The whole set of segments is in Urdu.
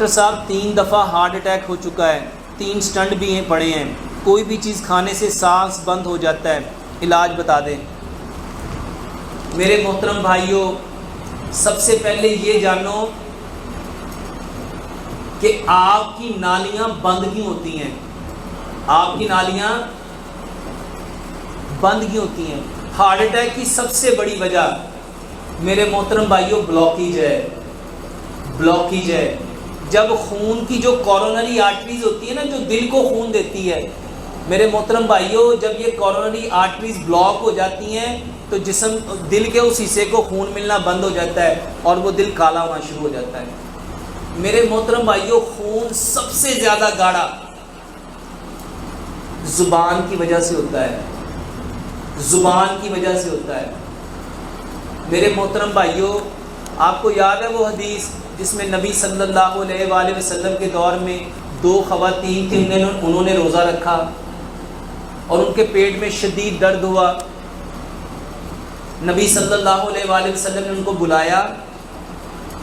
ڈاکٹر صاحب 3 دفعہ ہارٹ اٹیک ہو چکا ہے، 3 سٹنٹ بھی پڑے ہیں، کوئی بھی چیز کھانے سے سانس بند ہو جاتا ہے، علاج بتا دیں۔ میرے محترم بھائیوں، سب سے پہلے یہ جانو کہ آپ کی نالیاں بند کیوں ہوتی ہیں؟ آپ کی نالیاں بند کیوں ہوتی ہیں؟ ہارٹ اٹیک کی سب سے بڑی وجہ میرے محترم بھائیوں بلاکیج ہے، بلاکیج ہے۔ جب خون کی جو کورونری آرٹریز ہوتی ہے نا، جو دل کو خون دیتی ہے، میرے محترم بھائیوں جب یہ کورونری آرٹریز بلاک ہو جاتی ہیں تو دل کے اس حصے کو خون ملنا بند ہو جاتا ہے اور وہ دل کالا ہونا شروع ہو جاتا ہے۔ میرے محترم بھائیوں خون سب سے زیادہ گاڑھا زبان کی وجہ سے ہوتا ہے، زبان کی وجہ سے ہوتا ہے۔ میرے محترم بھائیوں، آپ کو یاد ہے وہ حدیث جس میں نبی صلی اللہ علیہ وآلہ وسلم کے دور میں 2 خواتین تھیں، انہوں نے روزہ رکھا اور ان کے پیٹ میں شدید درد ہوا۔ نبی صلی اللہ علیہ وآلہ وسلم نے ان کو بلایا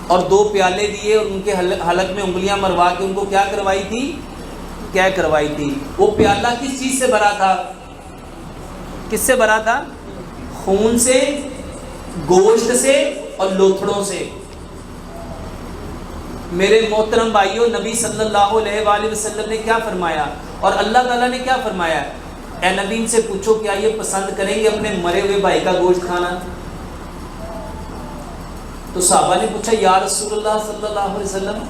اور 2 پیالے دیے اور ان کے حلق میں انگلیاں مروا کے ان کو کیا کروائی تھی؟ وہ پیالہ کس چیز سے بھرا تھا؟ کس سے بھرا تھا؟ خون سے، گوشت سے اور لوتھڑوں سے۔ میرے محترم بھائیوں، نبی صلی اللہ علیہ وآلہ وسلم نے کیا فرمایا اور اللہ تعالیٰ نے کیا فرمایا؟ اے نبی ان سے پوچھو کیا یہ پسند کریں گے اپنے مرے ہوئے بھائی کا گوشت کھانا؟ تو صحابہ نے پوچھا یا رسول اللہ صلی اللہ علیہ وسلم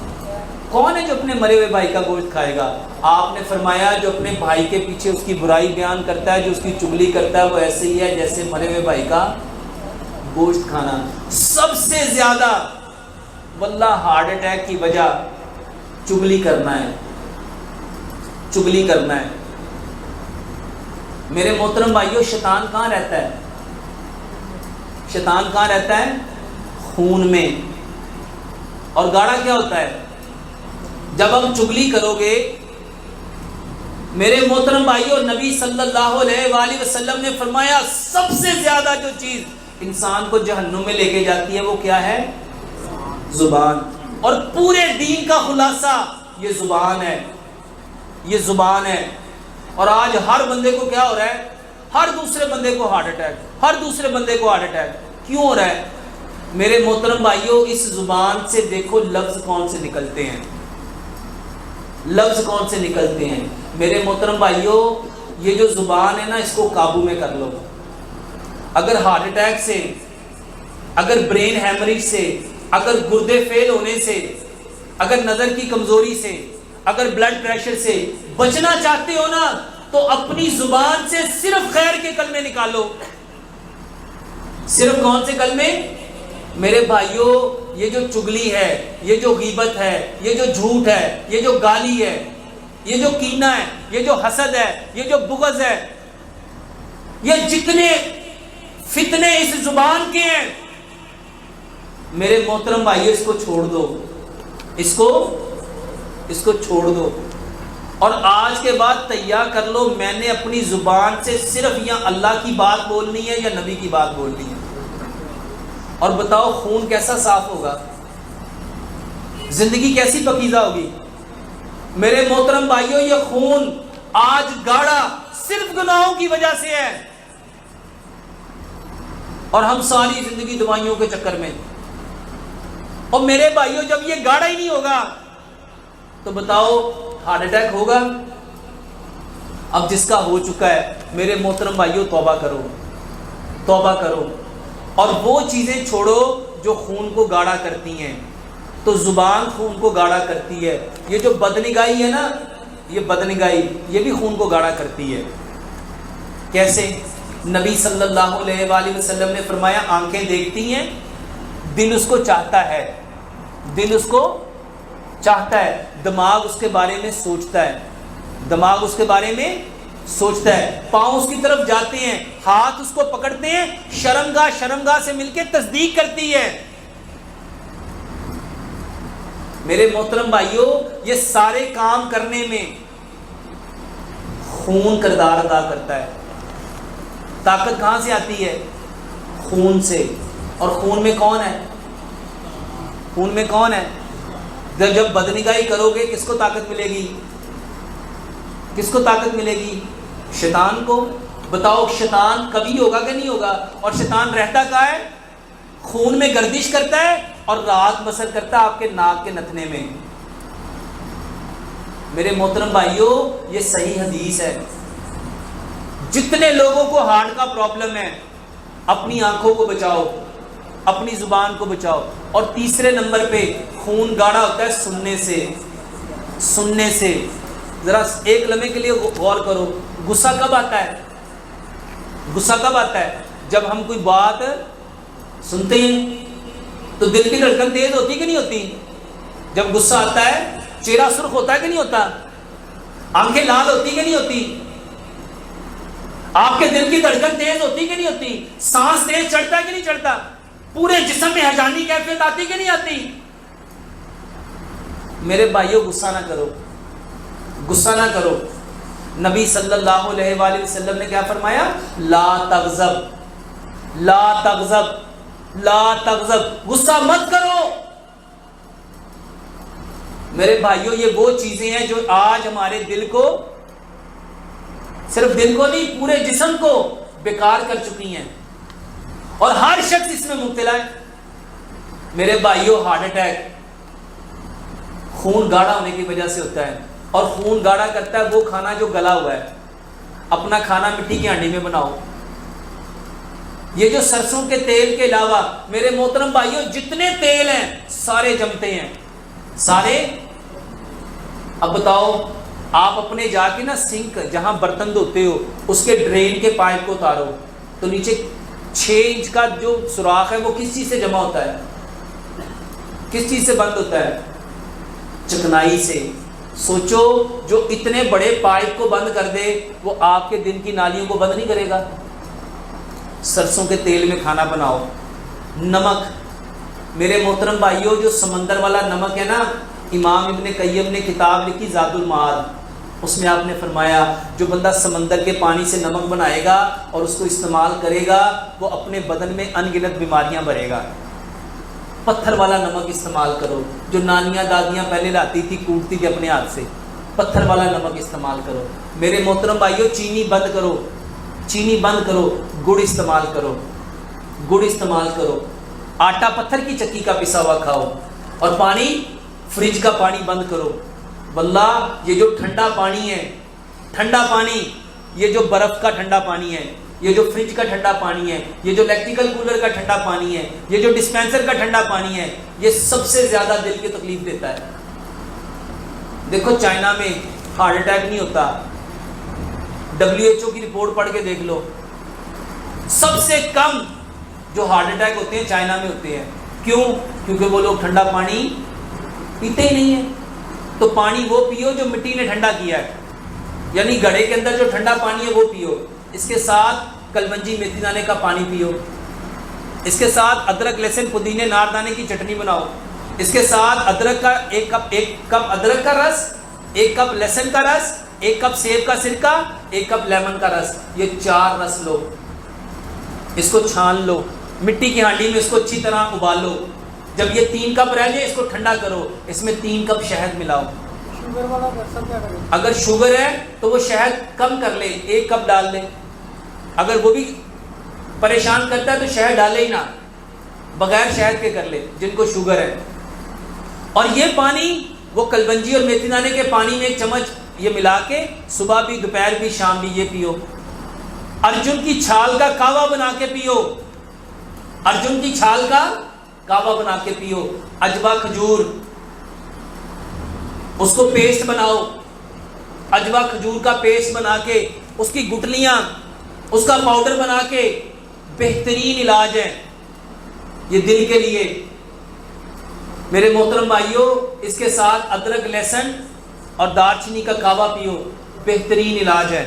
کون ہے جو اپنے مرے ہوئے بھائی کا گوشت کھائے گا؟ آپ نے فرمایا جو اپنے بھائی کے پیچھے اس کی برائی بیان کرتا ہے، جو اس کی چغلی کرتا ہے، وہ ایسے ہی ہے جیسے مرے ہوئے بھائی کا گوشت کھانا۔ سب سے زیادہ واللہ ہارٹ اٹیک کی وجہ چغلی کرنا ہے، چغلی کرنا ہے۔ میرے محترم بھائیوں، شیطان کہاں رہتا ہے؟ شیطان کہاں رہتا ہے؟ خون میں۔ اور گاڑھا کیا ہوتا ہے؟ جب ہم چغلی کرو گے، میرے محترم بھائیوں نبی صلی اللہ علیہ وآلہ وسلم نے فرمایا سب سے زیادہ جو چیز انسان کو جہنم میں لے کے جاتی ہے وہ کیا ہے؟ زبان۔ اور پورے دین کا خلاصہ یہ زبان ہے، یہ زبان ہے۔ اور آج ہر بندے کو کیا ہو رہا ہے؟ ہر دوسرے بندے کو ہارٹ اٹیک، ہر دوسرے بندے کو ہارٹ اٹیک۔ کیوں ہو رہا ہے؟ میرے محترم بھائیوں اس زبان سے دیکھو لفظ کون سے نکلتے ہیں، لفظ کون سے نکلتے ہیں۔ میرے محترم بھائیوں یہ جو زبان ہے نا، اس کو قابو میں کر لو۔ اگر ہارٹ اٹیک سے، اگر برین ہیمریج سے، اگر گردے فیل ہونے سے، اگر نظر کی کمزوری سے، اگر بلڈ پریشر سے بچنا چاہتے ہو نا، تو اپنی زبان سے صرف خیر کے کلمے نکالو۔ صرف کون سے کلمے؟ میرے بھائیوں یہ جو چغلی ہے، یہ جو غیبت ہے، یہ جو جھوٹ ہے، یہ جو گالی ہے، یہ جو کینہ ہے، یہ جو حسد ہے، یہ جو بغض ہے، یہ جتنے فتنے اس زبان کے ہیں، میرے محترم بھائیوں اس کو چھوڑ دو، اس کو چھوڑ دو۔ اور آج کے بعد تیار کر لو میں نے اپنی زبان سے صرف یا اللہ کی بات بولنی ہے یا نبی کی بات بولنی ہے۔ اور بتاؤ خون کیسا صاف ہوگا، زندگی کیسی پاکیزہ ہوگی۔ میرے محترم بھائیوں یہ خون آج گاڑھا صرف گناہوں کی وجہ سے ہے، اور ہم ساری زندگی دوائیوں کے چکر میں۔ اور میرے بھائیوں جب یہ گاڑھا ہی نہیں ہوگا تو بتاؤ ہارٹ اٹیک ہوگا؟ اب جس کا ہو چکا ہے میرے محترم بھائیوں توبہ کرو، توبہ کرو، اور وہ چیزیں چھوڑو جو خون کو گاڑھا کرتی ہیں۔ تو زبان خون کو گاڑھا کرتی ہے، یہ جو بدنگاہی ہے نا، یہ بدنگاہی یہ بھی خون کو گاڑھا کرتی ہے۔ کیسے؟ نبی صلی اللہ علیہ وآلہ وسلم نے فرمایا آنکھیں دیکھتی ہیں، دل اس کو چاہتا ہے، دل اس کو چاہتا ہے، دماغ اس کے بارے میں سوچتا ہے، دماغ اس کے بارے میں سوچتا ہے، پاؤں اس کی طرف جاتے ہیں، ہاتھ اس کو پکڑتے ہیں، شرمگاہ سے مل کے تصدیق کرتی ہے۔ میرے محترم بھائیوں یہ سارے کام کرنے میں خون کردار ادا کرتا ہے۔ طاقت کہاں سے آتی ہے؟ خون سے۔ اور خون میں کون ہے؟ خون میں کون ہے؟ جب بدنگاہی کرو گے کس کو طاقت ملے گی؟ کس کو طاقت ملے گی؟ شیطان کو۔ بتاؤ شیطان کبھی ہوگا کہ نہیں ہوگا؟ اور شیطان رہتا کہاں ہے؟ خون میں گردش کرتا ہے اور رات بسر کرتا ہے آپ کے ناک کے نتنے میں۔ میرے محترم بھائیوں یہ صحیح حدیث ہے۔ جتنے لوگوں کو ہارٹ کا پرابلم ہے اپنی آنکھوں کو بچاؤ، اپنی زبان کو بچاؤ۔ اور تیسرے نمبر پہ خون گاڑھا ہوتا ہے سننے سے۔ سننے سے ذرا ایک لمحے کے لیے غور کرو، غصہ کب آتا ہے؟ غصہ کب آتا ہے؟ جب ہم کوئی بات سنتے ہیں تو دل کی دھڑکن تیز ہوتی کہ نہیں ہوتی؟ جب غصہ آتا ہے چہرہ سرخ ہوتا ہے کہ نہیں ہوتا؟ آنکھیں لال ہوتی کہ نہیں ہوتی؟ آپ کے دل کی دھڑکن تیز ہوتی کہ نہیں ہوتی؟ سانس تیز چڑھتا ہے کہ نہیں چڑھتا؟ پورے جسم میں ہیجانی کیفیت آتی کہ نہیں آتی؟ میرے بھائیوں غصہ نہ کرو، غصہ نہ کرو۔ نبی صلی اللہ علیہ وآلہ وسلم نے کیا فرمایا؟ لا تغضب، لا تغضب، لا تغضب، غصہ مت کرو۔ میرے بھائیوں یہ وہ چیزیں ہیں جو آج ہمارے دل کو، صرف دل کو نہیں پورے جسم کو بیکار کر چکی ہیں، اور ہر شخص اس میں مبتلا ہے۔ میرے بھائیوں ہارٹ اٹیک خون گاڑھا ہونے کی وجہ سے ہوتا ہے، اور خون گاڑھا کرتا ہے وہ کھانا جو گلا ہوا ہے۔ اپنا کھانا مٹی کی ہانڈی میں بناؤ۔ یہ جو سرسوں کے تیل کے علاوہ میرے محترم بھائیوں جتنے تیل ہیں سارے جمتے ہیں، سارے۔ اب بتاؤ آپ اپنے جا کے نا سنک جہاں برتن دھوتے ہو اس کے ڈرین کے پائپ کو اتارو تو نیچے 6 انچ کا جو سوراخ ہے وہ کس چیز سے جمع ہوتا ہے؟ کس چیز سے بند ہوتا ہے؟ چکنائی سے۔ سوچو جو اتنے بڑے پائپ کو بند کر دے وہ آپ کے دل کی نالیوں کو بند نہیں کرے گا؟ سرسوں کے تیل میں کھانا بناؤ۔ نمک، میرے محترم بھائیوں جو سمندر والا نمک ہے نا، امام ابن قیم نے کتاب لکھی زاد المعاد، اس میں آپ نے فرمایا جو بندہ سمندر کے پانی سے نمک بنائے گا اور اس کو استعمال کرے گا وہ اپنے بدن میں ان گنت بیماریاں بھرے گا۔ پتھر والا نمک استعمال کرو، جو نانیاں دادیاں پہلے لاتی تھی کوٹتی تھی اپنے ہاتھ سے، پتھر والا نمک استعمال کرو۔ میرے محترم بھائیوں چینی بند کرو، چینی بند کرو، گڑ استعمال کرو، گڑ استعمال کرو۔ آٹا پتھر کی چکی کا پسا ہوا کھاؤ، اور پانی فریج کا پانی بند کرو۔ واللہ یہ جو ٹھنڈا پانی ہے، ٹھنڈا پانی، یہ جو برف کا ٹھنڈا پانی ہے، یہ جو فریج کا ٹھنڈا پانی ہے، یہ جو الیکٹریکل کولر کا ٹھنڈا پانی ہے، یہ جو ڈسپینسر کا ٹھنڈا پانی ہے، یہ سب سے زیادہ دل کی تکلیف دیتا ہے۔ دیکھو چائنا میں ہارٹ اٹیک نہیں ہوتا، WHO کی رپورٹ پڑھ کے دیکھ لو، سب سے کم جو ہارٹ اٹیک ہوتے ہیں چائنا میں ہوتے ہیں۔ کیوں؟ کیونکہ وہ لوگ ٹھنڈا پانی پیتے ہی نہیں ہیں۔ تو پانی وہ پیو جو مٹی نے ٹھنڈا کیا ہے، یعنی گھڑے کے اندر جو ٹھنڈا پانی ہے وہ پیو، اس کے ساتھ کلونجی میتھی دانے کا پانی پیو، اس کے ساتھ ادرک لہسن پودینے ناردانے کی چٹنی بناؤ، اس کے ساتھ ادرک کا ایک کپ ادرک کا رس، 1 کپ لہسن کا رس، 1 کپ سیب کا سرکہ، 1 کپ لیمن کا رس، یہ 4 رس لو، اس کو چھان لو، مٹی کی ہانڈی میں اس کو اچھی طرح ابالو۔ جب یہ 3 کپ رہ جائے اس کو ٹھنڈا کرو، اس میں 3 کپ شہد ملاؤ۔ شوگر والا پرسن کیا کرے؟ اگر شوگر ہے تو وہ شہد کم کر لے، 1 کپ ڈال لے۔ اگر وہ بھی پریشان کرتا ہے تو شہد ڈالے ہی نہ، بغیر شہد کے کر لے جن کو شوگر ہے۔ اور یہ پانی وہ کلونجی اور میتھی دانے کے پانی میں 1 چمچ یہ ملا کے صبح بھی دوپہر بھی شام بھی یہ پیو۔ ارجن کی چھال کا کہوہ بنا کے پیو، ارجن کی چھال کا کہوہ بنا کے پیو۔ اجوا کھجور اس کو پیسٹ بناؤ، اجوا کھجور کا پیسٹ بنا کے اس کی گٹلیاں، اس کا پاؤڈر بنا کے، بہترین علاج ہے یہ دل کے لیے۔ میرے محترم بھائیوں اس کے ساتھ ادرک لہسن اور دار چینی کا کہوہ پیو، بہترین علاج ہے۔